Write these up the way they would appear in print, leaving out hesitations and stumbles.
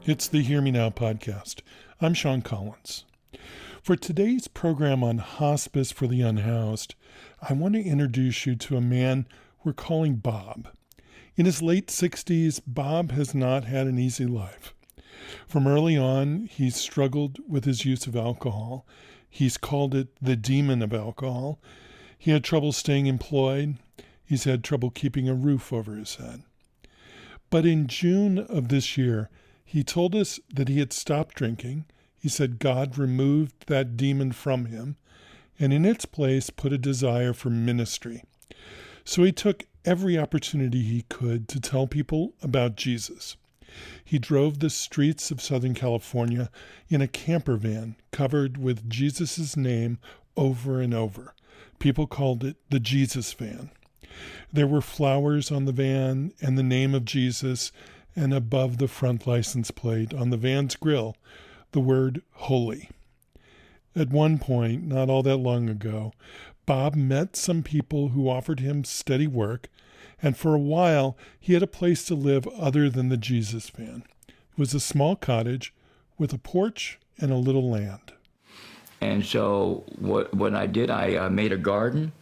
It's the Hear Me Now podcast. I'm Sean Collins. For today's program on hospice for the unhoused, I want to introduce you to a man we're calling Bob. In his late 60s, Bob has not had an easy life. From early on, he's struggled with his use of alcohol. He's called it the demon of alcohol. He had trouble staying employed. He's had trouble keeping a roof over his head. But in June of this year, he told us that he had stopped drinking. He said God removed that demon from him and in its place put a desire for ministry. So he took every opportunity he could to tell people about Jesus. He drove the streets of Southern California in a camper van covered with Jesus' name over and over. People called it the Jesus van. There were flowers on the van and the name of Jesus, and above the front license plate on the van's grill, the word holy. At one point, not all that long ago, Bob met some people who offered him steady work, and for a while he had a place to live other than the Jesus van. It was a small cottage with a porch and a little land. And so what I did, I made a garden,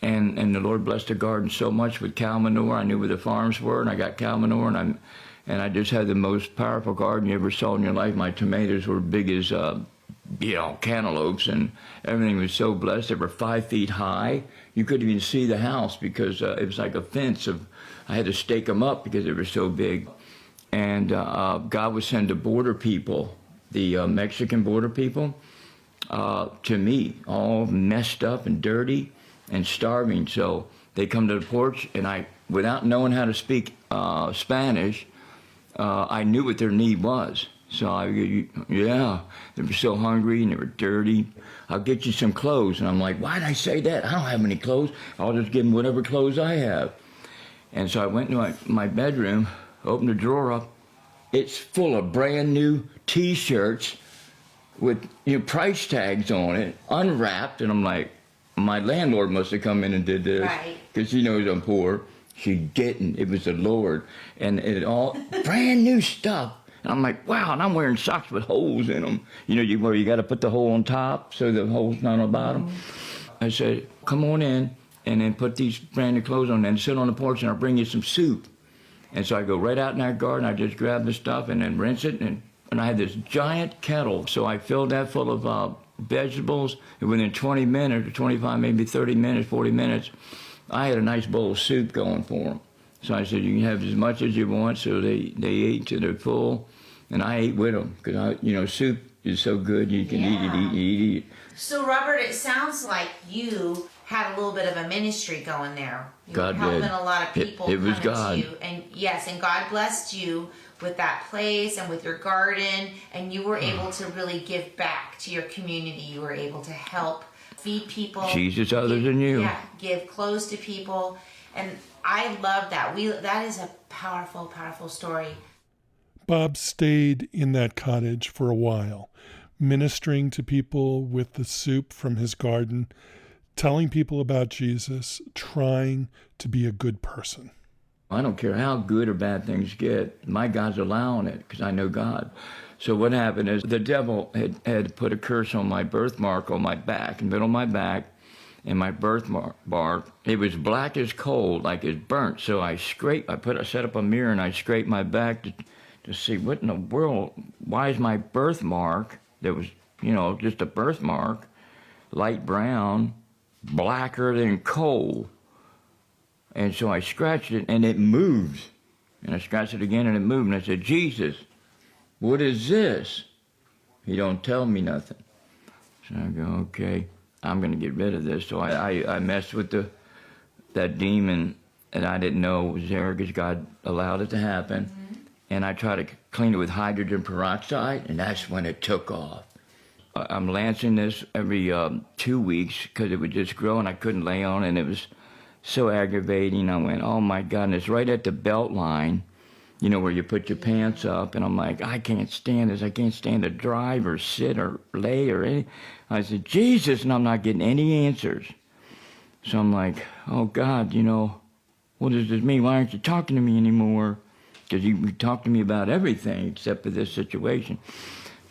and the Lord blessed the garden so much with cow manure. I knew where the farms were, and I got cow manure, and I just had the most powerful garden you ever saw in your life. My tomatoes were big as, cantaloupes, and everything was so blessed. They were 5 feet high. You couldn't even see the house because it was like a fence. I had to stake them up because they were so big. And God would send the border people, the Mexican border people, to me, all messed up and dirty and starving. So they come to the porch, and I, without knowing how to speak Spanish, I knew what their need was. So they were so hungry and they were dirty. I'll get you some clothes. And I'm like, why did I say that? I don't have any clothes. I'll just give them whatever clothes I have. And so I went into my bedroom, opened the drawer up. It's full of brand new T-shirts with price tags on it, unwrapped. And I'm like, my landlord must have come in and did this, because she knows I'm poor. She didn't. It was the Lord. And it all brand new stuff. And I'm like, wow, and I'm wearing socks with holes in them. Where you got to put the hole on top so the hole's not on the bottom. I said, come on in and then put these brand new clothes on and sit on the porch and I'll bring you some soup. And so I go right out in that garden. I just grab the stuff and then rinse it. And I had this giant kettle. So I filled that full of vegetables. And within 20 minutes, or 25, maybe 30 minutes, 40 minutes, I had a nice bowl of soup going for them. So I said, you can have as much as you want. So they ate till they're full. And I ate with them because, soup is so good. You can eat it. So, Robert, it sounds like you had a little bit of a ministry going there. You God were helping did. A lot of people It was God. To you. And yes, and God blessed you with that place and with your garden. And you were able to really give back to your community. You were able to help feed people. Jesus other than you. Yeah, give clothes to people. And I love that. That is a powerful, powerful story. Bob stayed in that cottage for a while, ministering to people with the soup from his garden, telling people about Jesus, trying to be a good person. I don't care how good or bad things get. My God's allowing it because I know God. So what happened is the devil had put a curse on my birthmark on my back, in the middle of my back, and my birthmark, it was black as coal, like it's burnt. So I set up a mirror and I scraped my back to see what in the world, why is my birthmark, that was, just a birthmark, light brown, blacker than coal. And so I scratched it and it moved. And I scratched it again and it moved. And I said, Jesus, what is this? He don't tell me nothing. So I go, okay, I'm going to get rid of this. So I messed with that demon, and I didn't know it was there because God allowed it to happen. Mm-hmm. And I tried to clean it with hydrogen peroxide, and that's when it took off. I'm lancing this every 2 weeks because it would just grow, and I couldn't lay on it, and it was so aggravating. I went, oh, my God, and it's right at the belt line, where you put your pants up, and I'm like, I can't stand this. I can't stand to drive or sit or lay or anything. I said, Jesus, and I'm not getting any answers. So I'm like, oh, God, what does this mean? Why aren't you talking to me anymore? because he talked to me about everything except for this situation.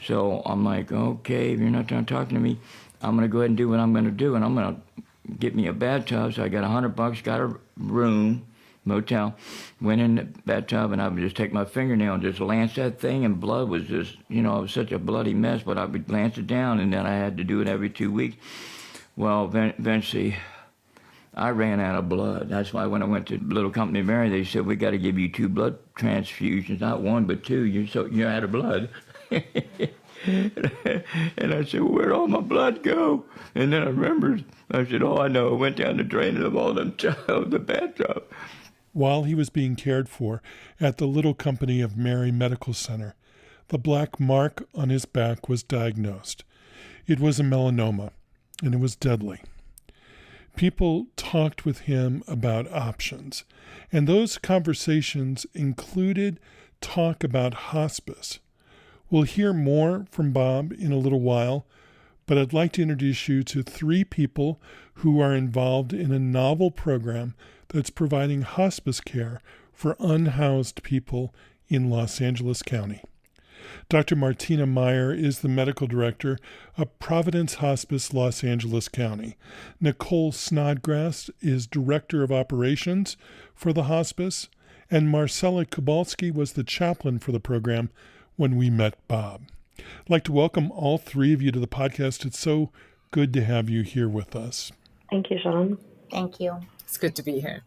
So I'm like, okay, if you're not done talking to me, I'm going to go ahead and do what I'm going to do, and I'm going to get me a bathtub. So I got $100, got a room, motel, went in the bathtub, and I would just take my fingernail and just lance that thing, and blood was just, it was such a bloody mess, but I would lance it down, and then I had to do it every 2 weeks. Well, eventually, I ran out of blood. That's why when I went to Little Company Mary, they said, we got to give you 2 blood transfusions, not 1, but 2. You're out of blood. And I said, well, where'd all my blood go? And then I remembered, I said, I know, it went down the drain of all them the bathtub. While he was being cared for at the Little Company of Mary Medical Center, the black mark on his back was diagnosed. It was a melanoma, and it was deadly. People talked with him about options, and those conversations included talk about hospice. We'll hear more from Bob in a little while, but I'd like to introduce you to 3 people who are involved in a novel program that's providing hospice care for unhoused people in Los Angeles County. Dr. Martina Meier is the medical director of Providence Hospice, Los Angeles County. Nycole Snodgrass is director of operations for the hospice, and Marcella Kubalsky was the chaplain for the program when we met Bob. I'd like to welcome all 3 of you to the podcast. It's so good to have you here with us. Thank you, Sean. Thank you. It's good to be here.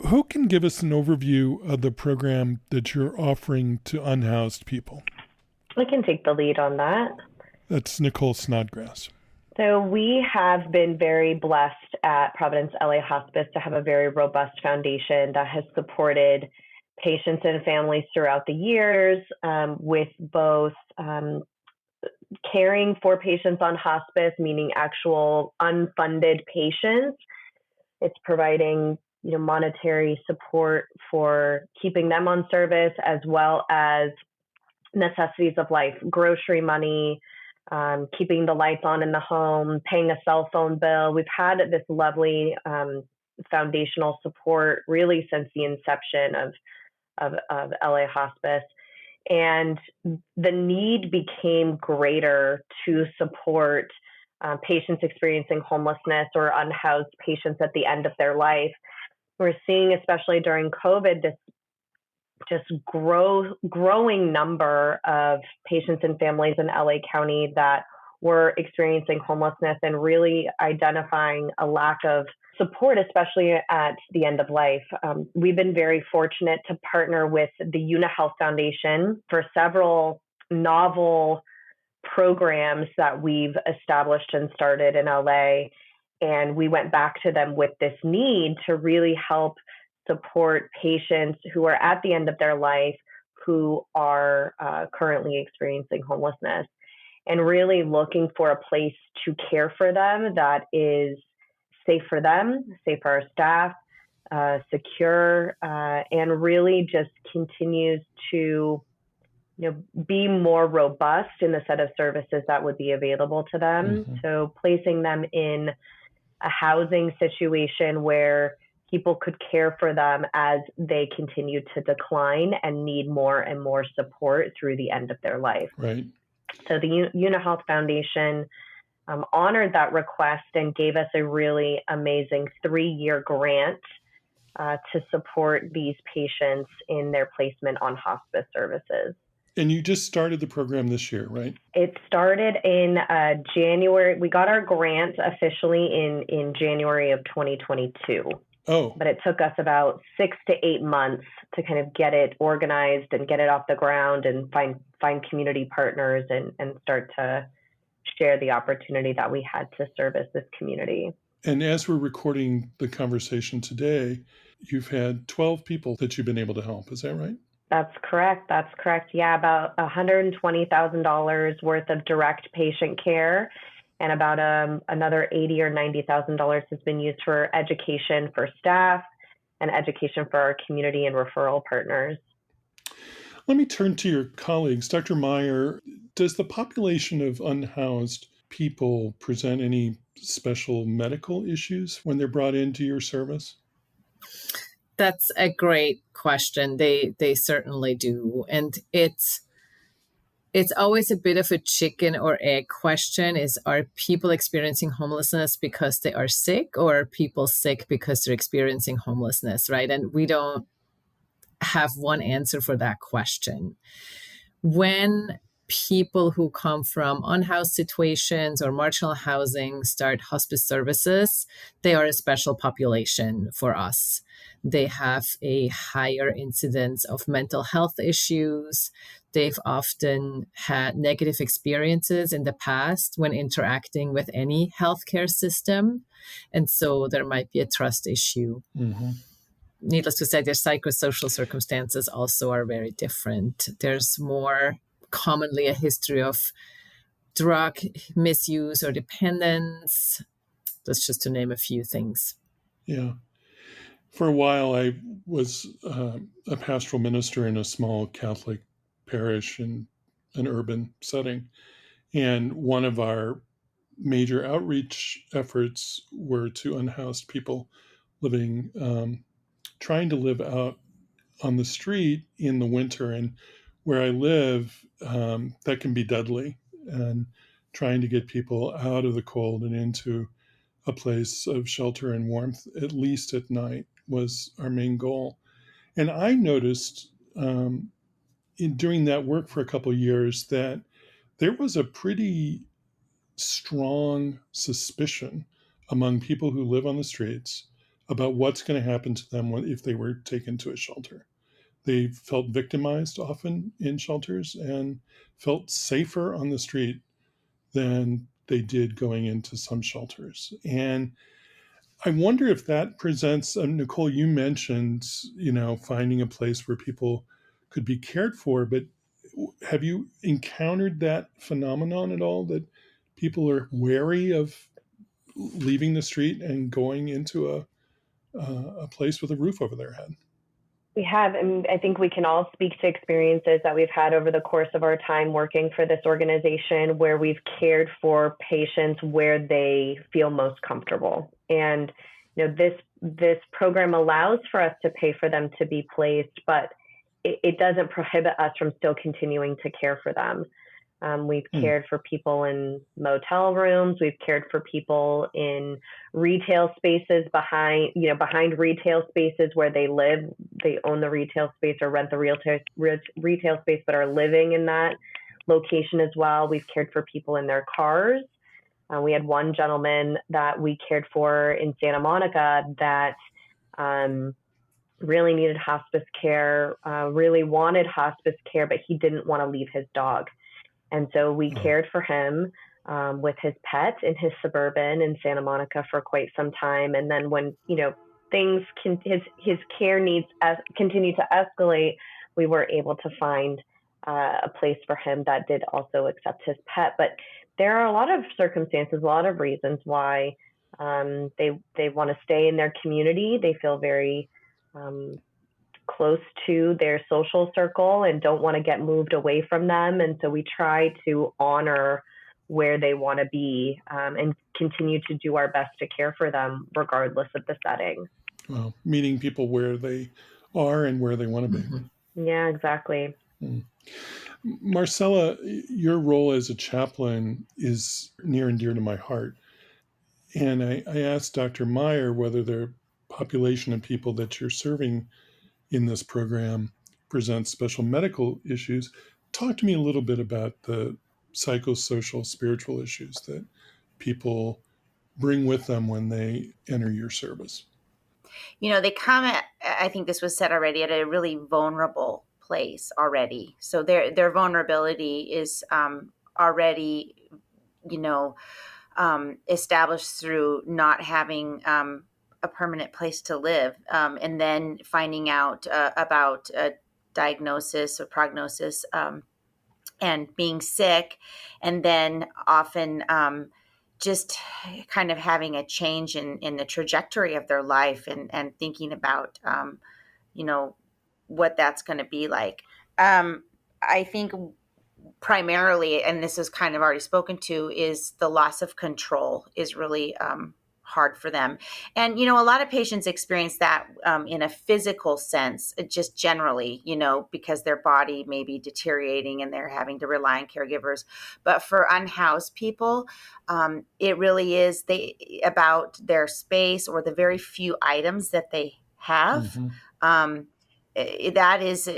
Who can give us an overview of the program that you're offering to unhoused people? I can take the lead on that. That's Nycole Snodgrass. So we have been very blessed at Providence LA Hospice to have a very robust foundation that has supported patients and families throughout the years with both caring for patients on hospice, meaning actual unfunded patients. It's providing monetary support for keeping them on service, as well as necessities of life, grocery money, keeping the lights on in the home, paying a cell phone bill. We've had this lovely foundational support really since the inception of LA Hospice. And the need became greater to support patients experiencing homelessness or unhoused patients at the end of their life. We're seeing, especially during COVID, this just growing number of patients and families in LA County that were experiencing homelessness and really identifying a lack of support, especially at the end of life. We've been very fortunate to partner with the unhoused Foundation for several novel programs that we've established and started in LA. And we went back to them with this need to really help support patients who are at the end of their life who are currently experiencing homelessness, and really looking for a place to care for them that is safe for them, safe for our staff, secure, and really just continues to be more robust in the set of services that would be available to them. Mm-hmm. So placing them in a housing situation where people could care for them as they continue to decline and need more and more support through the end of their life. Right. So the unhoused Foundation honored that request and gave us a really amazing 3-year grant to support these patients in their placement on hospice services. And you just started the program this year, right? It started in January. We got our grant officially in January of 2022. Oh. But it took us about 6 to 8 months to kind of get it organized and get it off the ground and find community partners and start to share the opportunity that we had to service this community. And as we're recording the conversation today, you've had 12 people that you've been able to help. Is that right? That's correct. Yeah, about $120,000 worth of direct patient care, and about another $80,000 or $90,000 has been used for education for staff and education for our community and referral partners. Let me turn to your colleagues. Dr. Meier, does the population of unhoused people present any special medical issues when they're brought into your service? That's a great question. They certainly do. And it's always a bit of a chicken or egg question. Are people experiencing homelessness because they are sick, or are people sick because they're experiencing homelessness, right? And we don't have one answer for that question. When people who come from unhoused situations or marginal housing start hospice services, they are a special population for us. They have a higher incidence of mental health issues. They've often had negative experiences in the past when interacting with any healthcare system. And so there might be a trust issue. Mm-hmm. Needless to say, their psychosocial circumstances also are very different. There's more commonly a history of drug misuse or dependence. That's just to name a few things. Yeah. For a while, I was a pastoral minister in a small Catholic parish in an urban setting. And one of our major outreach efforts were to unhoused people living, trying to live out on the street in the winter. And where I live, that can be deadly. And trying to get people out of the cold and into a place of shelter and warmth, at least at night, was our main goal. And I noticed during that work for a couple of years that there was a pretty strong suspicion among people who live on the streets about what's going to happen to them if they were taken to a shelter. They felt victimized often in shelters and felt safer on the street than they did going into some shelters. And I wonder if that presents, Nycole, you mentioned, finding a place where people could be cared for, but have you encountered that phenomenon at all, that people are wary of leaving the street and going into a place with a roof over their head? We have, and I think we can all speak to experiences that we've had over the course of our time working for this organization where we've cared for patients where they feel most comfortable. And this program allows for us to pay for them to be placed, but it doesn't prohibit us from still continuing to care for them. We've cared for people in motel rooms. We've cared for people in retail spaces behind retail spaces where they live. They own the retail space or rent the retail space, but are living in that location as well. We've cared for people in their cars. We had one gentleman that we cared for in Santa Monica that really needed hospice care, really wanted hospice care, but he didn't want to leave his dog. And so we cared for him with his pet in his Suburban in Santa Monica for quite some time. And then when, his care needs continue to escalate, we were able to find a place for him that did also accept his pet. But there are a lot of circumstances, a lot of reasons why they want to stay in their community. They feel very close to their social circle and don't want to get moved away from them. And so we try to honor where they want to be and continue to do our best to care for them regardless of the setting. Well, meeting people where they are and where they want to be. Mm-hmm. Yeah, exactly. Marcella, your role as a chaplain is near and dear to my heart. And I asked Dr. Meier whether the population of people that you're serving in this program presents special medical issues. Talk to me a little bit about the psychosocial, spiritual issues that people bring with them when they enter your service. They come at, I think this was said already, at a really vulnerable place already. So their vulnerability is already, established through not having a permanent place to live, and then finding out about a diagnosis or prognosis and being sick, and then often just kind of having a change in the trajectory of their life and thinking about, what that's going to be like. I think primarily, and this is kind of already spoken to, is the loss of control is really hard for them. And, a lot of patients experience that in a physical sense, just generally, because their body may be deteriorating and they're having to rely on caregivers. But for unhoused people, it really is about their space or the very few items that they have. That is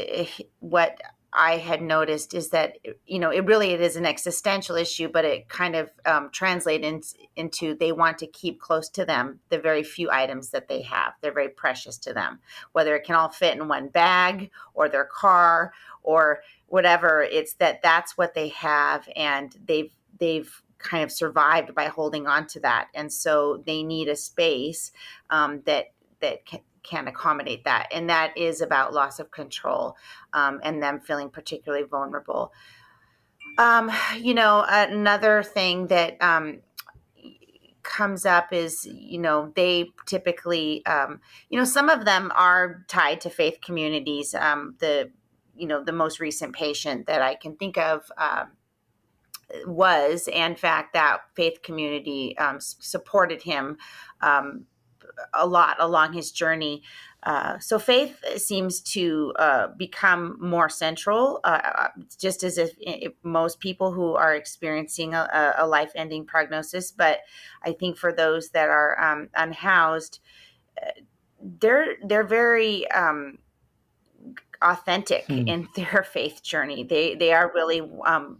what I had noticed, is that, it is an existential issue, but it kind of translates into they want to keep close to them the very few items that they have. They're very precious to them, whether it can all fit in one bag or their car or whatever. It's that's what they have, and they've kind of survived by holding on to that. And so they need a space that can accommodate that. And that is about loss of control and them feeling particularly vulnerable. Another thing that comes up is, they typically, some of them are tied to faith communities. The most recent patient that I can think of was, in fact, that faith community supported him a lot along his journey. So faith seems to become more central, just as if most people who are experiencing a life-ending prognosis. But I think for those that are unhoused, they're very authentic in their faith journey. They are really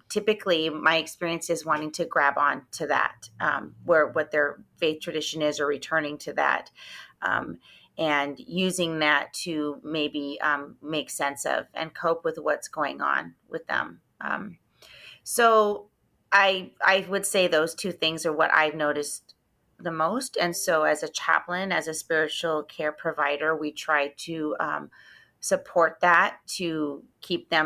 typically, my experience is wanting to grab on to that, where what their faith tradition is, or returning to that, and using that to maybe make sense of and cope with what's going on with them. So I would say those two things are what I've noticed the most. And so as a chaplain, as a spiritual care provider, we try to support that, to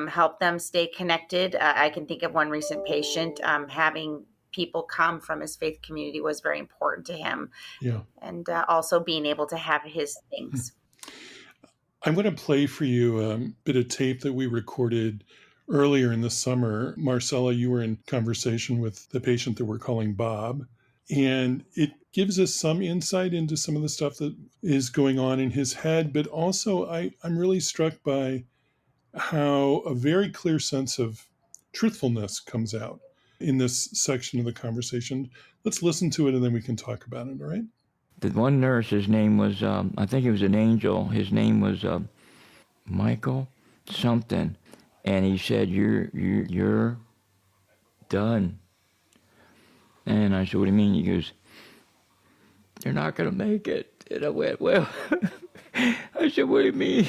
help them stay connected. I can think of one recent patient, having people come from his faith community was very important to him. Yeah. And also being able to have his things. I'm going to play for you a bit of tape that we recorded earlier in the summer. Marcella, you were in conversation with the patient that we're calling Bob, and it gives us some insight into some of the stuff that is going on in his head. But also, I'm really struck by how a very clear sense of truthfulness comes out in this section of the conversation. Let's listen to it and then we can talk about it, all right? The one nurse, his name was, I think he was an angel. His name was Michael something. And he said, you're done. And I said, what do you mean? He goes, you're not going to make it. And I went, well, I said, what do you mean?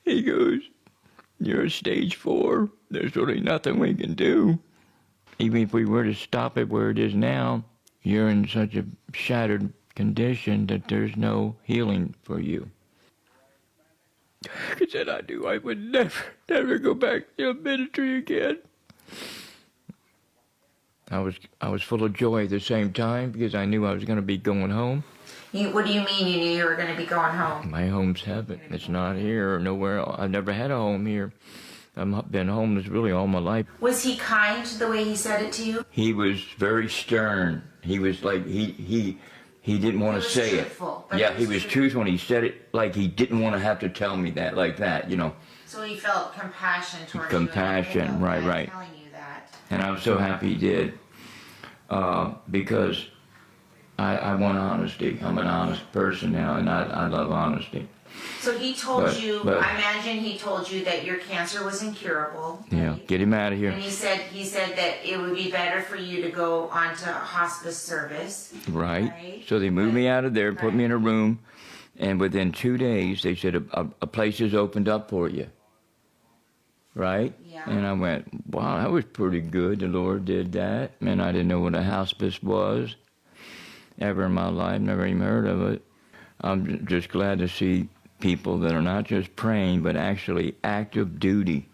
He goes, you're stage 4. There's really nothing we can do. Even if we were to stop it where it is now, you're in such a shattered condition that there's no healing for you. I said, I knew I would never go back to ministry again. I was full of joy at the same time because I knew I was going to be going home. What do you mean you knew you were going to be going home? My home's heaven. It's not here or nowhere else. I've never had a home here. I've been homeless really all my life. Was he kind the way he said it to you? He was very stern. He was like, he didn't want to say truthful, it. Yeah, he was truthful when he said it, like he didn't want to have to tell me that, like that, So he felt compassion towards you. Compassion, right. Telling you that. And I was so happy he did, because I want honesty. I'm an honest person now, and I love honesty. So he told you, I imagine he told you that your cancer was incurable. Yeah, right? get him out of here. And he said that it would be better for you to go onto hospice service. Right. So they moved me out of there, put me in a room, and within 2 days they said a place is opened up for you. Right? Yeah. And I went, wow, that was pretty good. The Lord did that. And I didn't know what a hospice was ever in my life, never even heard of it. I'm just glad to see people that are not just praying, but actually active duty,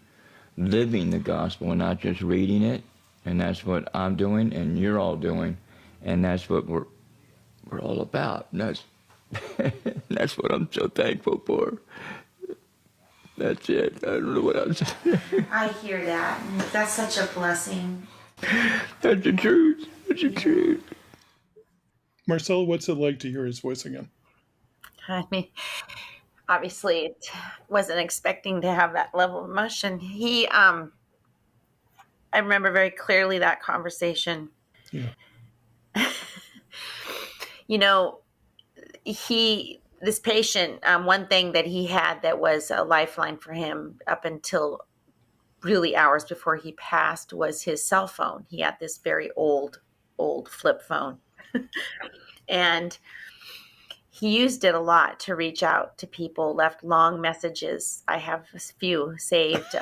living the gospel and not just reading it. And that's what I'm doing and you're all doing. And that's what we're all about. And that's what I'm so thankful for. That's it. I don't know what else. I hear that. That's such a blessing. That's the truth. That's the truth. Marcella, what's it like to hear his voice again? I mean, obviously, it wasn't expecting to have that level of emotion. I remember very clearly that conversation. Yeah. This patient, one thing that he had that was a lifeline for him up until really hours before he passed was his cell phone. He had this very old flip phone. And he used it a lot to reach out to people, left long messages. I have a few saved.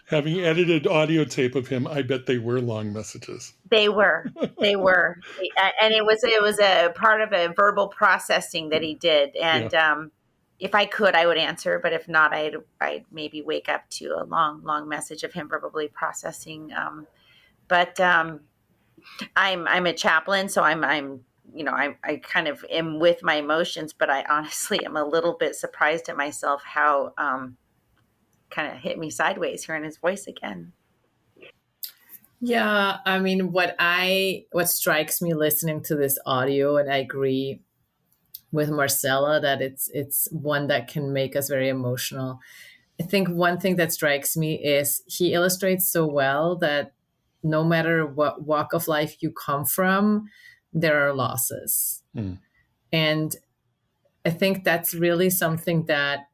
Having edited audio tape of him, I bet they were long messages. They were, and it was a part of a verbal processing that he did. And if I could, I would answer, but if not, I'd maybe wake up to a long message of him verbally processing. But I'm a chaplain, so I kind of am with my emotions, but I honestly am a little bit surprised at myself how kind of hit me sideways hearing his voice again. Yeah, I mean, what strikes me listening to this audio, and I agree with Marcella that it's one that can make us very emotional. I think one thing that strikes me is he illustrates so well that no matter what walk of life you come from, there are losses. And I think that's really something that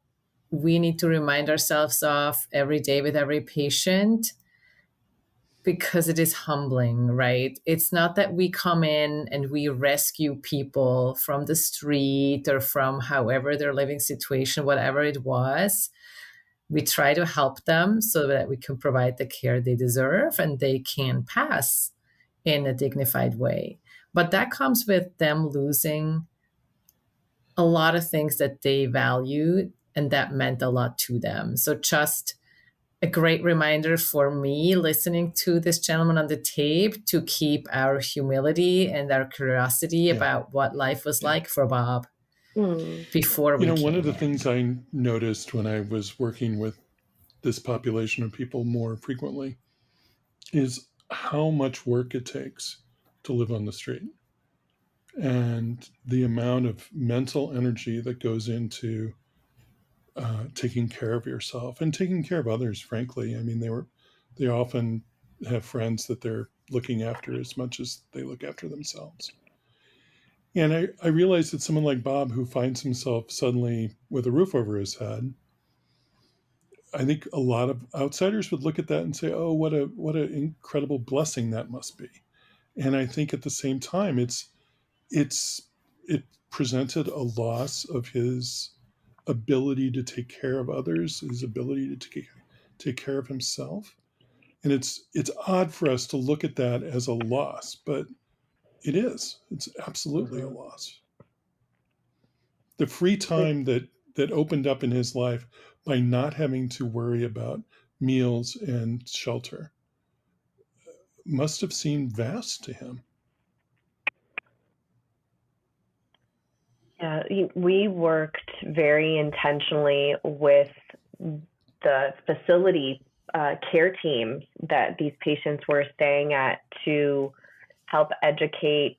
we need to remind ourselves of every day with every patient, because it is humbling, right? It's not that we come in and we rescue people from the street or from however their living situation, whatever it was. We try to help them so that we can provide the care they deserve and they can pass in a dignified way. But that comes with them losing a lot of things that they valued and that meant a lot to them. So just a great reminder for me listening to this gentleman on the tape to keep our humility and our curiosity about what life was like for Bob before we one of the in. things I noticed when I was working with this population of people more frequently is how much work it takes to live on the street and the amount of mental energy that goes into taking care of yourself and taking care of others, frankly. I mean, they often have friends that they're looking after as much as they look after themselves. And I realized that someone like Bob, who finds himself suddenly with a roof over his head, I think a lot of outsiders would look at that and say, "Oh, what an incredible blessing that must be." And I think at the same time, it presented a loss of his ability to take care of others, his ability to take care of himself. And it's odd for us to look at that as a loss, but it is. It's absolutely a loss. The free time that opened up in his life by not having to worry about meals and shelter must have seemed vast to him. Yeah, we worked very intentionally with the facility care teams that these patients were staying at to help educate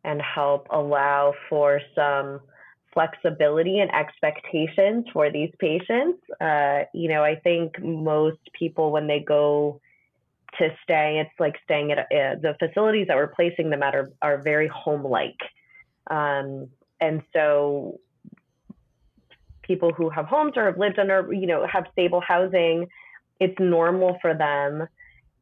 and help allow for some flexibility and expectations for these patients. I think most people, when they go to stay, it's like staying at the facilities that we're placing them at are very home-like. And so people who have homes or have lived under, have stable housing, it's normal for them.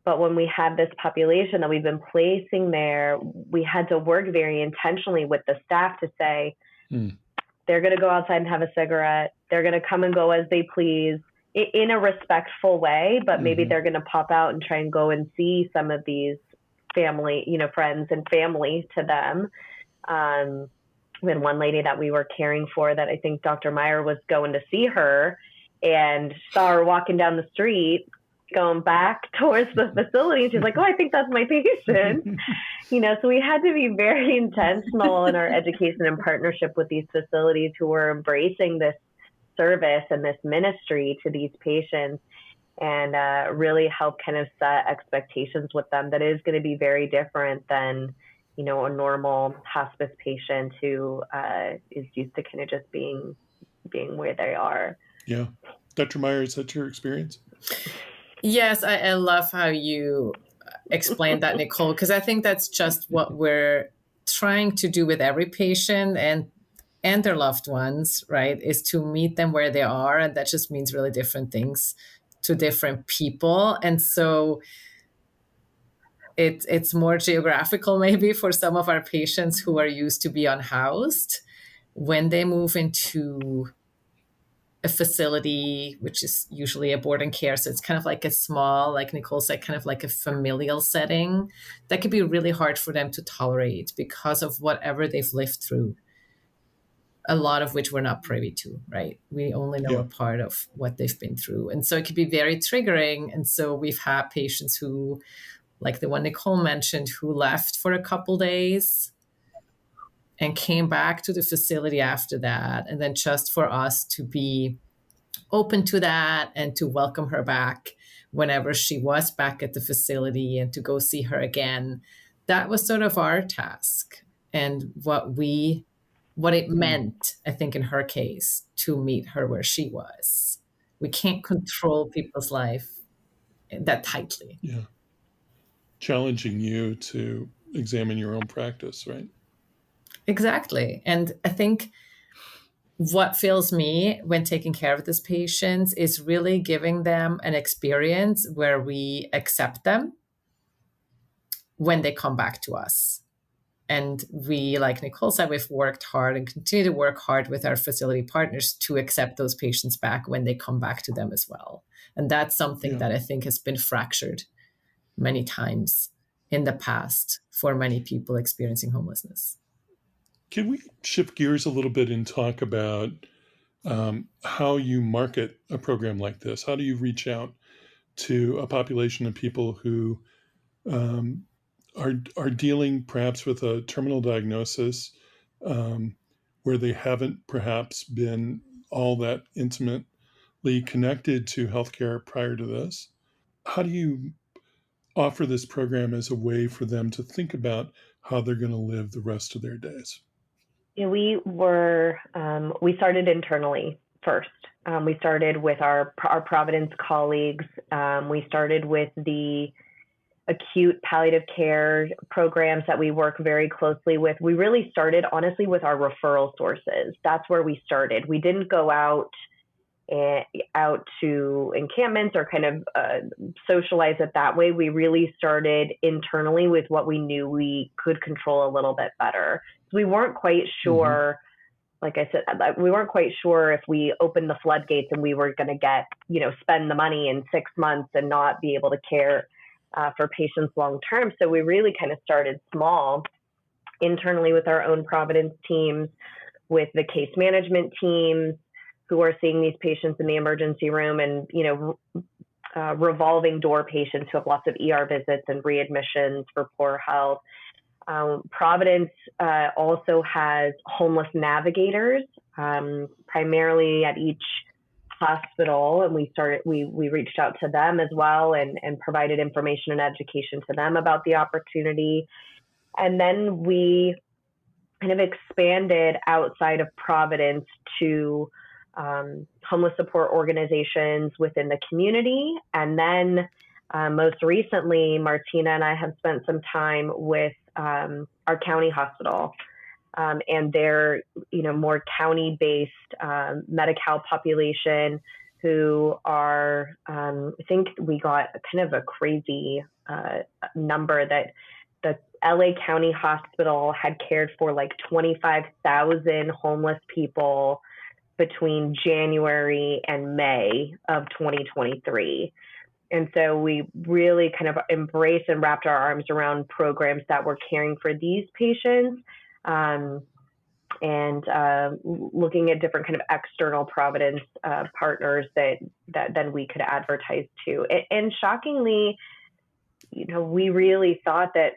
But when we had this population that we've been placing there, we had to work very intentionally with the staff to say, they're going to go outside and have a cigarette. They're going to come and go as they please in a respectful way, but maybe they're going to pop out and try and go and see some of these family, friends and family to them. We had one lady that we were caring for that I think Dr. Meier was going to see her and saw her walking down the street, going back towards the facility. She's like, "Oh, I think that's my patient." So we had to be very intentional in our education and partnership with these facilities who were embracing this service and this ministry to these patients, and really help kind of set expectations with them that is going to be very different than a normal hospice patient who is used to kind of just being where they are. Yeah. Dr. Meier, is that your experience? Yes, I love how you explained that, Nycole, because I think that's just what we're trying to do with every patient and their loved ones, right? Is to meet them where they are. And that just means really different things to different people. And so it's more geographical maybe for some of our patients who are used to be unhoused. When they move into a facility, which is usually a boarding care, so it's kind of like a small, like Nycole said, kind of like a familial setting, that could be really hard for them to tolerate because of whatever they've lived through, a lot of which we're not privy to, right? We only know a part of what they've been through. And so it could be very triggering. And so we've had patients who, like the one Nycole mentioned, who left for a couple days and came back to the facility after that. And then just for us to be open to that and to welcome her back whenever she was back at the facility and to go see her again, that was sort of our task. And what it meant, I think, in her case, to meet her where she was. We can't control people's life that tightly. Yeah. Challenging you to examine your own practice, right? Exactly. And I think what fills me when taking care of these patients is really giving them an experience where we accept them when they come back to us. And we, like Nycole said, we've worked hard and continue to work hard with our facility partners to accept those patients back when they come back to them as well. And that's something that I think has been fractured many times in the past for many people experiencing homelessness. Can we shift gears a little bit and talk about how you market a program like this? How do you reach out to a population of people who are dealing perhaps with a terminal diagnosis where they haven't perhaps been all that intimately connected to healthcare prior to this? How do you offer this program as a way for them to think about how they're going to live the rest of their days? We started internally first. We started with our Providence colleagues. We started with the acute palliative care programs that we work very closely with. We really started, honestly, with our referral sources. That's where we started. We didn't go out to encampments or kind of socialize it that way. We really started internally with what we knew we could control a little bit better. So we weren't quite sure, like I said, we weren't quite sure if we opened the floodgates and we were going to get, spend the money in 6 months and not be able to care for patients long term. So we really kind of started small internally with our own Providence teams, with the case management teams who are seeing these patients in the emergency room, and revolving door patients who have lots of ER visits and readmissions for poor health. Providence also has homeless navigators, primarily at each hospital, and we reached out to them as well and provided information and education to them about the opportunity. And then we kind of expanded outside of Providence to homeless support organizations within the community. And then most recently, Martina and I have spent some time with our county hospital and their more county-based Medi-Cal population who are, I think we got kind of a crazy number that the LA County Hospital had cared for like 25,000 homeless people between January and May of 2023. And so we really kind of embraced and wrapped our arms around programs that were caring for these patients, and looking at different kind of external Providence partners that then we could advertise to. And shockingly, we really thought that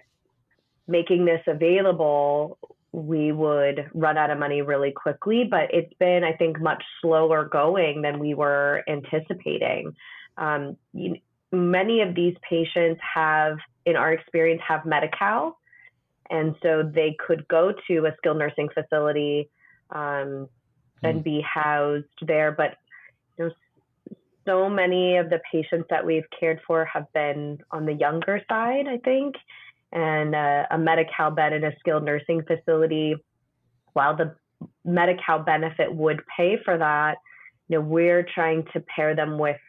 making this available, we would run out of money really quickly, but it's been, I think, much slower going than we were anticipating. Many of these patients have, in our experience, have Medi-Cal, And so they could go to a skilled nursing facility and be housed there. But so many of the patients that we've cared for have been on the younger side, I think. And a Medi-Cal bed in a skilled nursing facility, while the Medi-Cal benefit would pay for that, we're trying to pair them with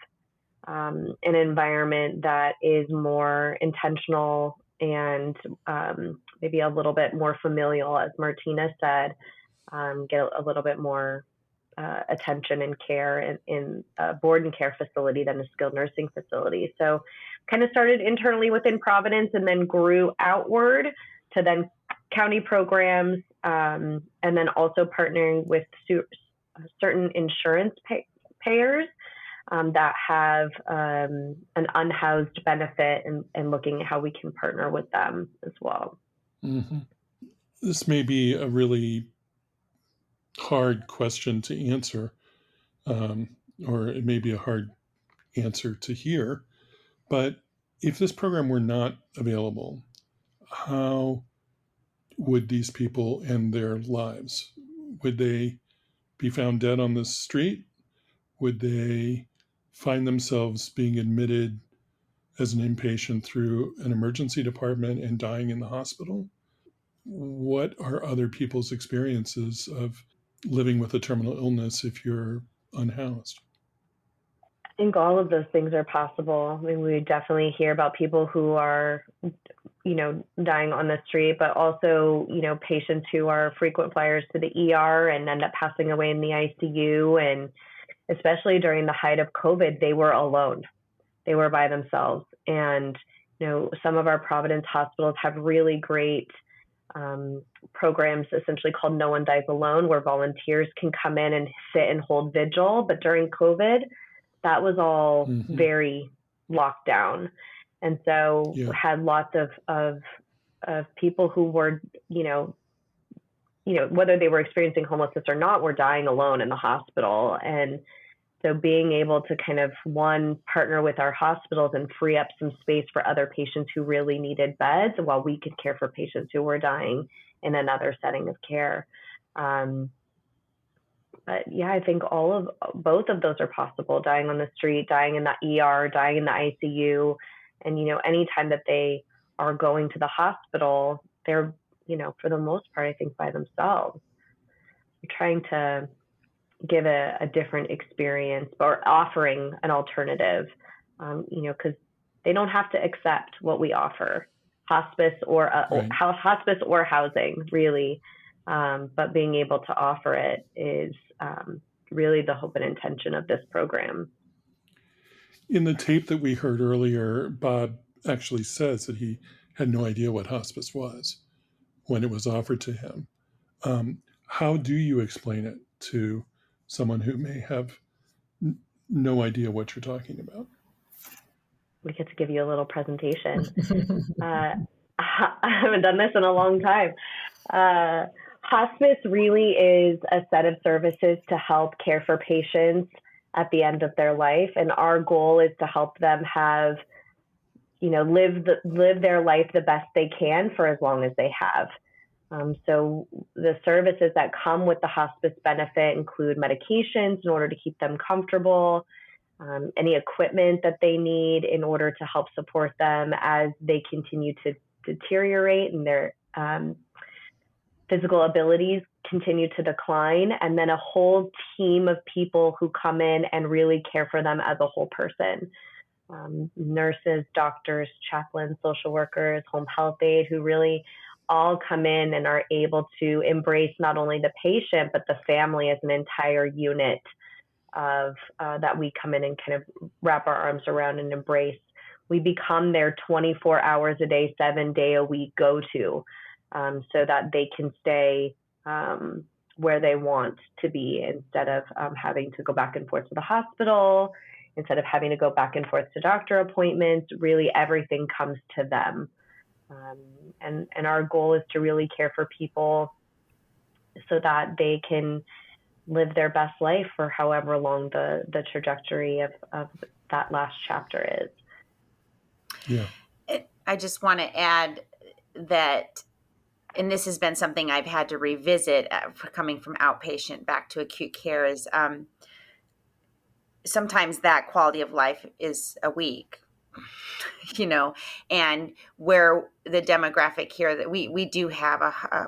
an environment that is more intentional and maybe a little bit more familial, as Martina said, get a little bit more attention and care in a board and care facility than a skilled nursing facility. So kind of started internally within Providence and then grew outward to then county programs, and then also partnering with certain insurance payers that have an unhoused benefit, and looking at how we can partner with them as well. Mm-hmm. This may be a really hard question to answer, or it may be a hard answer to hear, but if this program were not available, how would these people end their lives? Would they be found dead on the street? Would they find themselves being admitted as an inpatient through an emergency department and dying in the hospital? What are other people's experiences of living with a terminal illness if you're unhoused? I think all of those things are possible. I mean, we definitely hear about people who are, dying on the street, but also, patients who are frequent flyers to the ER and end up passing away in the ICU. And especially during the height of COVID, they were alone. They were by themselves. And, some of our Providence hospitals have really great programs essentially called No One Dies Alone, where volunteers can come in and sit and hold vigil. But during COVID, that was all very locked down. And so had lots of people who were, whether they were experiencing homelessness or not, were dying alone in the hospital. And so being able to kind of, one, partner with our hospitals and free up some space for other patients who really needed beds while we could care for patients who were dying in another setting of care. But yeah, I think both of those are possible: dying on the street, dying in the ER, dying in the ICU. And, anytime that they are going to the hospital, they're, for the most part, I think by themselves. We're trying to give a different experience, or offering an alternative, because they don't have to accept what we offer, hospice or hospice or housing, really. But being able to offer it is really the hope and intention of this program. In the tape that we heard earlier, Bob actually says that he had no idea what hospice was when it was offered to him. How do you explain it to someone who may have no idea what you're talking about? We get to give you a little presentation. I haven't done this in a long time. Hospice really is a set of services to help care for patients at the end of their life. And our goal is to help them have, live their life the best they can for as long as they have. So the services that come with the hospice benefit include medications in order to keep them comfortable, any equipment that they need in order to help support them as they continue to deteriorate and their physical abilities continue to decline, and then a whole team of people who come in and really care for them as a whole person. Nurses, doctors, chaplains, social workers, home health aide, who really all come in and are able to embrace not only the patient, but the family as an entire unit of that we come in and kind of wrap our arms around and embrace. We become their 24 hours a day, 7-day a week go-to, so that they can stay where they want to be, instead of having to go back and forth to the hospital, instead of having to go back and forth to doctor appointments. Really, everything comes to them. And our goal is to really care for people so that they can live their best life for however long the trajectory of that last chapter is. Yeah. I just want to add that and this has been something I've had to revisit coming from outpatient back to acute care, is sometimes that quality of life is a week, and where the demographic here that we do have a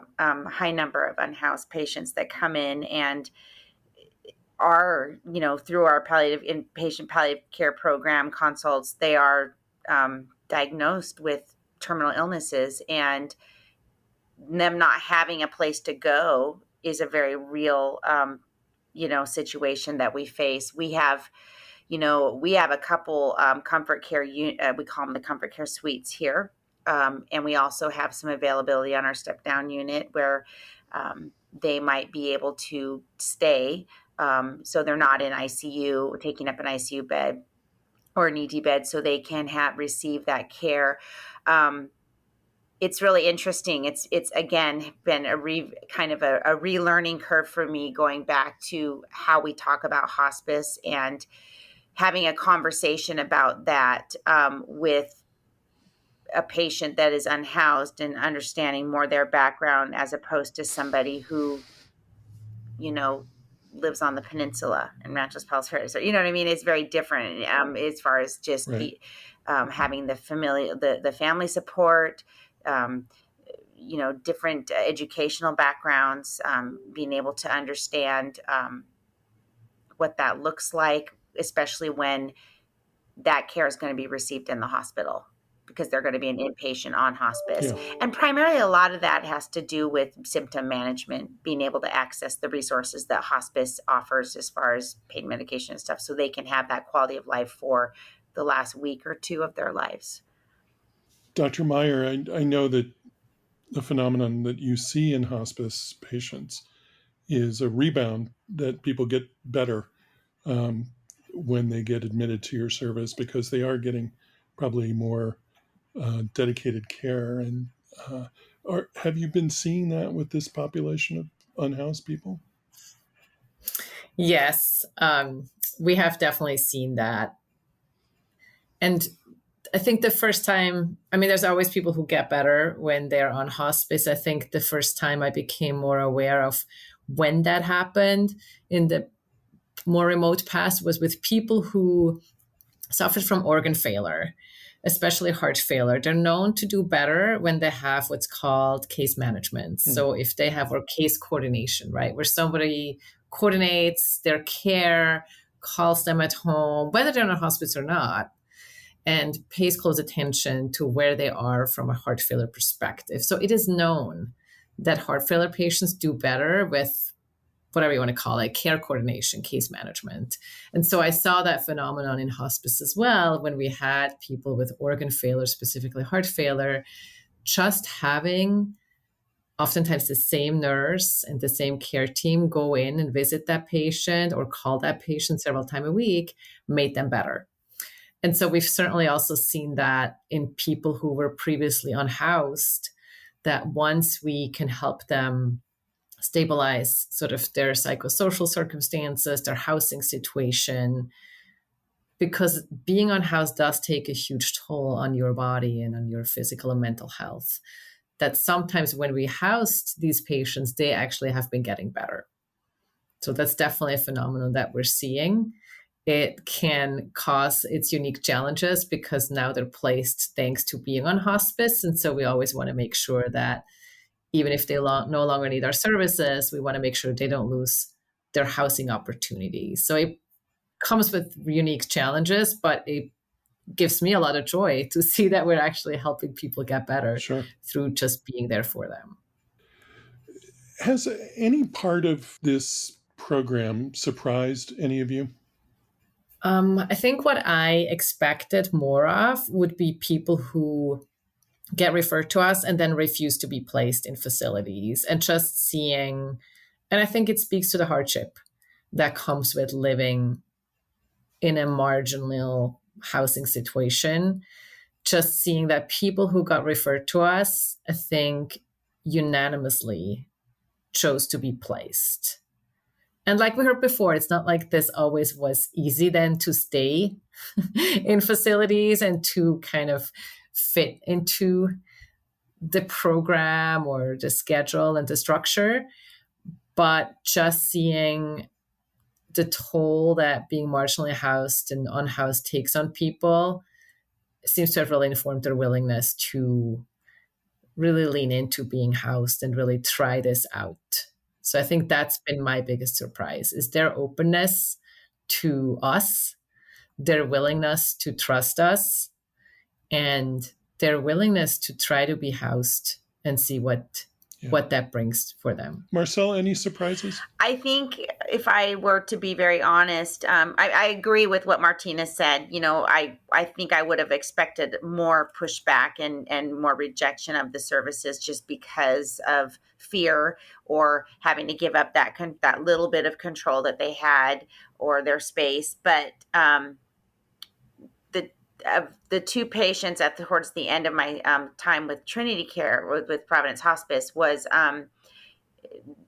high number of unhoused patients that come in and are, through our inpatient palliative care program consults, they are diagnosed with terminal illnesses, and them not having a place to go is a very real, situation that we face. We have a couple comfort care, we call them the comfort care suites here. And we also have some availability on our step down unit where they might be able to stay. So they're not in ICU, taking up an ICU bed or an ED bed, so they can receive that care. It's really interesting. It's again been a relearning curve for me, going back to how we talk about hospice and having a conversation about that with a patient that is unhoused, and understanding more their background as opposed to somebody who, lives on the peninsula in Rancho Palos Verdes. So, you know what I mean? It's very different as far as just Right. having the family support, different educational backgrounds, being able to understand what that looks like, especially when that care is going to be received in the hospital, because they're going to be an inpatient on hospice. Yeah. And primarily a lot of that has to do with symptom management, being able to access the resources that hospice offers as far as pain medication and stuff, so they can have that quality of life for the last week or two of their lives. Dr. Meier, I know that the phenomenon that you see in hospice patients is a rebound, that people get better when they get admitted to your service, because they are getting probably more dedicated care. And have you been seeing that with this population of unhoused people? Yes, we have definitely seen that. And I think the first time, there's always people who get better when they're on hospice. I think the first time I became more aware of when that happened in the more remote past was with people who suffered from organ failure, especially heart failure. They're known to do better when they have what's called case management. So if they have, or case coordination, right, where somebody coordinates their care, calls them at home, whether they're in a hospice or not, and pays close attention to where they are from a heart failure perspective. So it is known that heart failure patients do better with whatever you want to call it, care coordination, case management. And so I saw that phenomenon in hospice as well when we had people with organ failure, specifically heart failure, just having oftentimes the same nurse and the same care team go in and visit that patient or call that patient several times a week made them better. And so we've certainly also seen that in people who were previously unhoused, that once we can help them stabilize sort of their psychosocial circumstances, their housing situation, because being unhoused does take a huge toll on your body and on your physical and mental health, that sometimes when we housed these patients, they actually have been getting better. So that's definitely a phenomenon that we're seeing. It can cause its unique challenges because now they're placed thanks to being on hospice. And so we always want to make sure that even if they no longer need our services, we want to make sure they don't lose their housing opportunities. So it comes with unique challenges, but it gives me a lot of joy to see that we're actually helping people get better through just being there for them. Has any part of this program surprised any of you? I think what I expected more of would be people who get referred to us and then refuse to be placed in facilities, and just seeing, and I think it speaks to the hardship that comes with living in a marginal housing situation. Just seeing that people who got referred to us, I think, unanimously chose to be placed. And like we heard before, it's not like this always was easy then to stay in facilities and to kind of fit into the program or the schedule and the structure, but just seeing the toll that being marginally housed and unhoused takes on people seems to have really informed their willingness to really lean into being housed and really try this out. So I think that's been my biggest surprise, is their openness to us, their willingness to trust us, and their willingness to try to be housed and see what that brings for them. Marcella, any surprises? I think if I were to be very honest, I agree with what Martina said. I think I would have expected more pushback and more rejection of the services just because of fear or having to give up that little bit of control that they had or their space. But the two patients towards the end of my time with Trinity Care with Providence Hospice was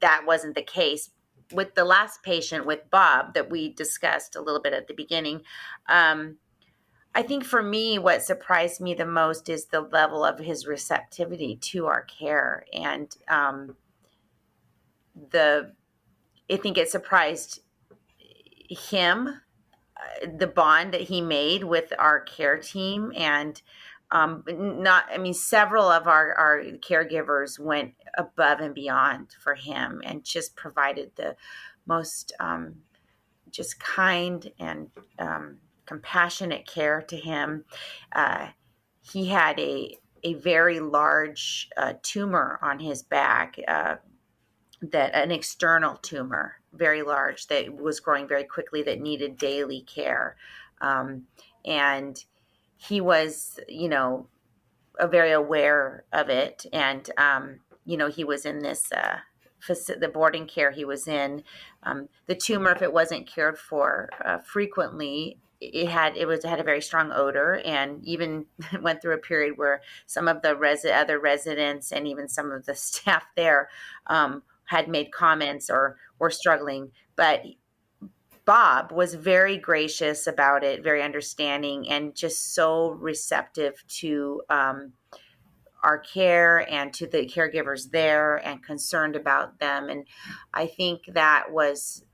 that wasn't the case. With the last patient, with Bob, that we discussed a little bit at the beginning, I think for me, what surprised me the most is the level of his receptivity to our care. And I think it surprised him, the bond that he made with our care team. And several of our caregivers went above and beyond for him and just provided the most just kind and compassionate care to him. He had a very large tumor on his back, that an external tumor, very large, that was growing very quickly, that needed daily care. And he was, very aware of it. And, he was in this, the boarding care he was in. The tumor, if it wasn't cared for frequently, it had a very strong odor, and even went through a period where some of the other residents and even some of the staff there had made comments or were struggling. But Bob was very gracious about it, very understanding, and just so receptive to our care and to the caregivers there, and concerned about them. And I think that was,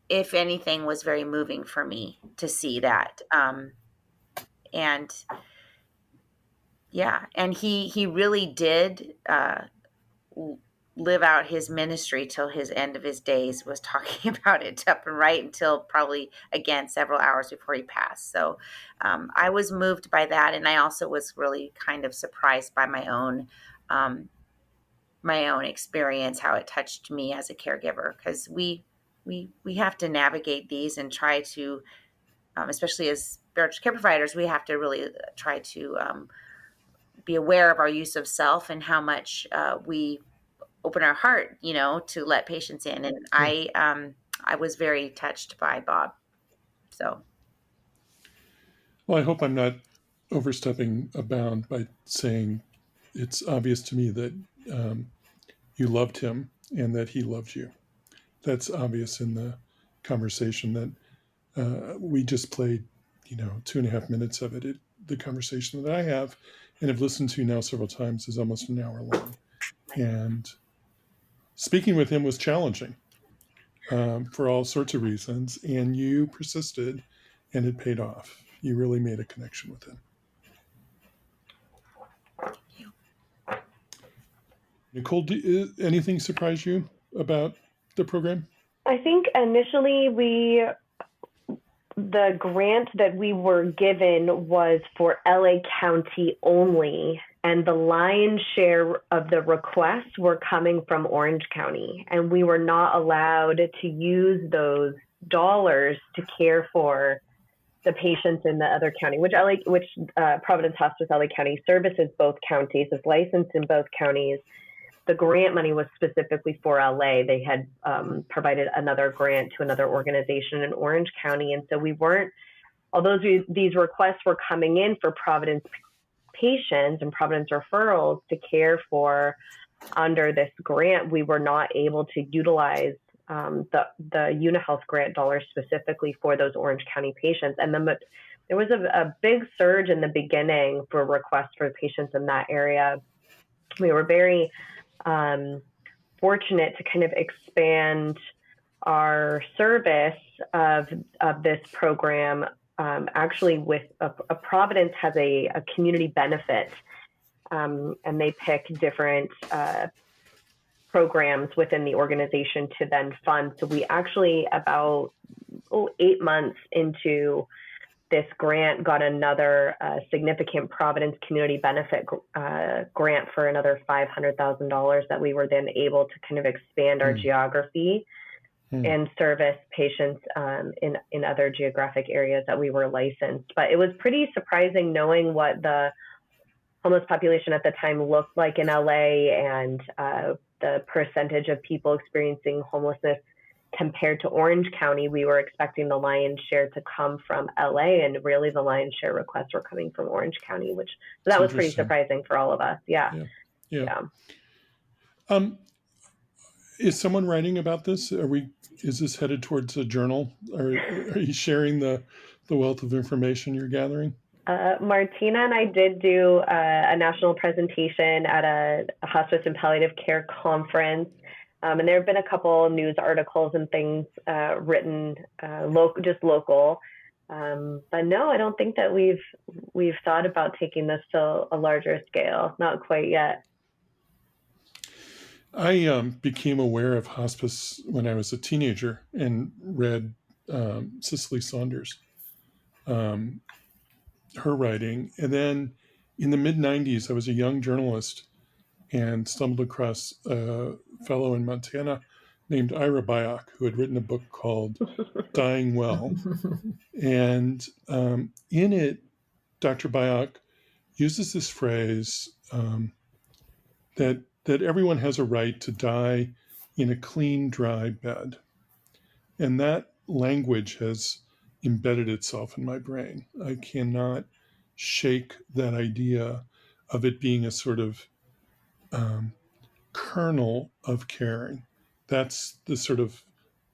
if anything, was very moving for me to see that. And he really did live out his ministry till his end of his days, was talking about it up and right until probably, again, several hours before he passed. So I was moved by that. And I also was really kind of surprised by my own experience, how it touched me as a caregiver, because we have to navigate these and try to, especially as spiritual care providers, we have to really try to be aware of our use of self and how much we open our heart, to let patients in. And I was very touched by Bob. So. Well, I hope I'm not overstepping a bound by saying it's obvious to me that you loved him and that he loved you. That's obvious in the conversation that we just played, 2.5 minutes of it. The conversation that I have and have listened to now several times is almost an hour long. And speaking with him was challenging for all sorts of reasons. And you persisted, and it paid off. You really made a connection with him. Nycole, anything surprise you about the program? I think initially the grant that we were given was for LA County only, and the lion's share of the requests were coming from Orange County, and we were not allowed to use those dollars to care for the patients in the other county, which Providence Hospice LA County services both counties, is licensed in both counties. The grant money was specifically for LA. They had provided another grant to another organization in Orange County. And so we weren't, although these requests were coming in for Providence patients and Providence referrals to care for under this grant, we were not able to utilize the unhoused grant dollars specifically for those Orange County patients. And the there was a big surge in the beginning for requests for patients in that area. We were very fortunate to kind of expand our service of this program. Actually, with a Providence has a community benefit, and they pick different programs within the organization to then fund. So we actually, about 8 months into this grant, got another significant Providence community benefit grant for another $500,000 that we were then able to kind of expand our geography and service patients in other geographic areas that we were licensed. But it was pretty surprising knowing what the homeless population at the time looked like in LA, and the percentage of people experiencing homelessness compared to Orange County. We were expecting the lion's share to come from LA, and really the lion's share requests were coming from Orange County, so that was pretty surprising for all of us. Yeah. Is someone writing about this? Is this headed towards a journal? Are you sharing the wealth of information you're gathering? Martina and I did do a national presentation at a hospice and palliative care conference. And there have been a couple news articles and things written just local. But no, I don't think that we've thought about taking this to a larger scale. Not quite yet. I became aware of hospice when I was a teenager and read Cicely Saunders, her writing. And then in the mid-90s, I was a young journalist and stumbled across a fellow in Montana named Ira Byock, who had written a book called Dying Well. And in it, Dr. Byock uses this phrase that everyone has a right to die in a clean, dry bed. And that language has embedded itself in my brain. I cannot shake that idea of it being a sort of kernel of caring. That's the sort of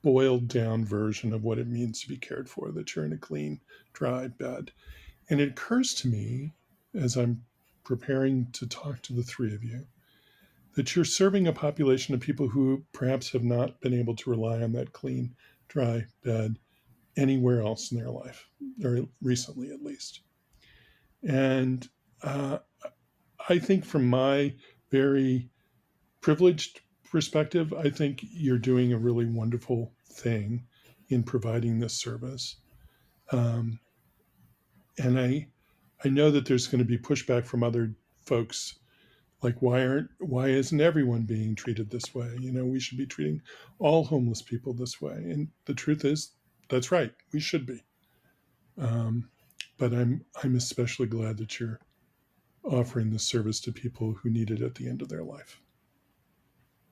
boiled down version of what it means to be cared for, that you're in a clean, dry bed. And it occurs to me, as I'm preparing to talk to the three of you, that you're serving a population of people who perhaps have not been able to rely on that clean, dry bed anywhere else in their life, or recently at least. And I think from my very privileged perspective, I think you're doing a really wonderful thing in providing this service. And I know that there's going to be pushback from other folks, like why isn't everyone being treated this way? We should be treating all homeless people this way. And the truth is, that's right, we should be. But I'm especially glad that you're offering this service to people who need it at the end of their life.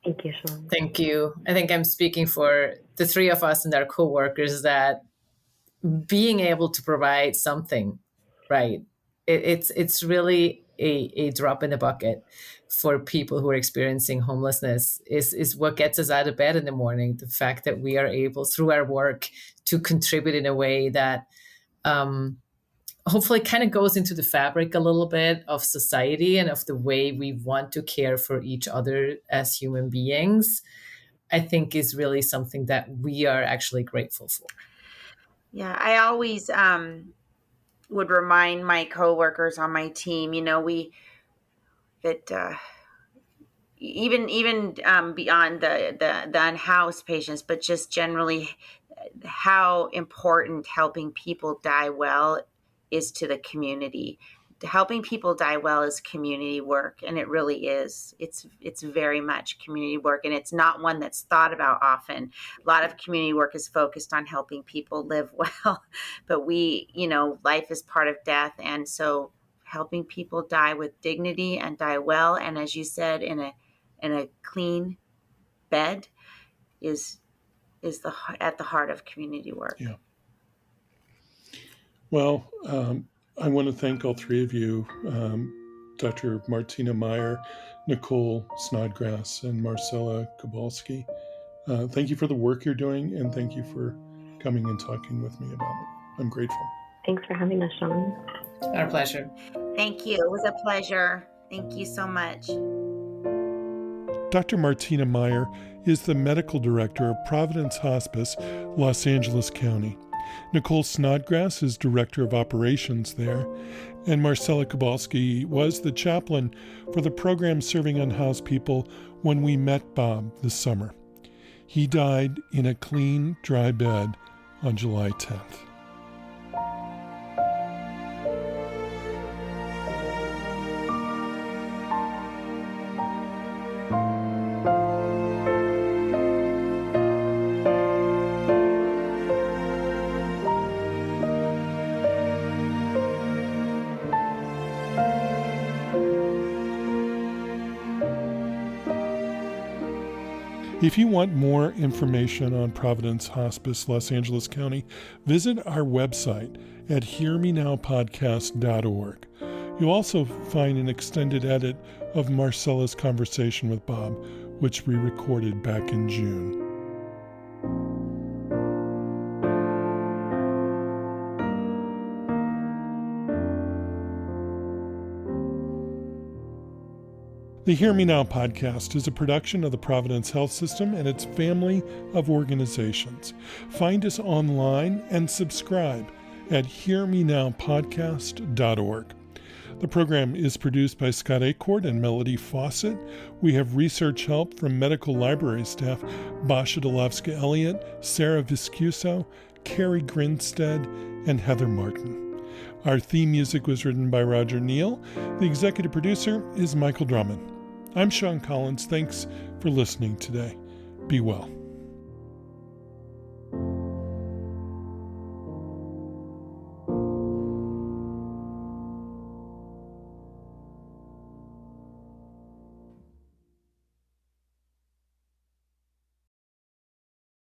Thank you, Sean. Thank you. I think I'm speaking for the three of us and our coworkers that being able to provide something, right? It's really a drop in the bucket for people who are experiencing homelessness is what gets us out of bed in the morning. The fact that we are able, through our work, to contribute in a way that hopefully kind of goes into the fabric a little bit of society and of the way we want to care for each other as human beings, I think is really something that we are actually grateful for. Yeah, I always would remind my coworkers on my team, even beyond the unhoused patients, but just generally how important helping people die well is to the community. Helping people die well is community work, and it really is. It's very much community work, and it's not one that's thought about often. A lot of community work is focused on helping people live well, but life is part of death, and so helping people die with dignity and die well, and as you said, in a clean bed is at the heart of community work. Yeah. Well, I want to thank all three of you, Dr. Martina Meier, Nycole Snodgrass, and Marcella Kubalsky. Thank you for the work you're doing, and thank you for coming and talking with me about it. I'm grateful. Thanks for having us, Sean. Our pleasure. Thank you. It was a pleasure. Thank you so much. Dr. Martina Meier is the medical director of Providence Hospice, Los Angeles County. Nycole Snodgrass is director of operations there, and Marcella Kubalsky was the chaplain for the program serving unhoused people when we met Bob this summer. He died in a clean, dry bed on July 10th. If you want more information on Providence Hospice, Los Angeles County, visit our website at hearmenowpodcast.org. You'll also find an extended edit of Marcella's conversation with Bob, which we recorded back in June. The Hear Me Now podcast is a production of the Providence Health System and its family of organizations. Find us online and subscribe at hearmenowpodcast.org. The program is produced by Scott Acord and Melody Fawcett. We have research help from medical library staff Basha Dolowska-Elliott, Sarah Viscuso, Carrie Grinstead, and Heather Martin. Our theme music was written by Roger Neal. The executive producer is Michael Drummond. I'm Sean Collins. Thanks for listening today. Be well.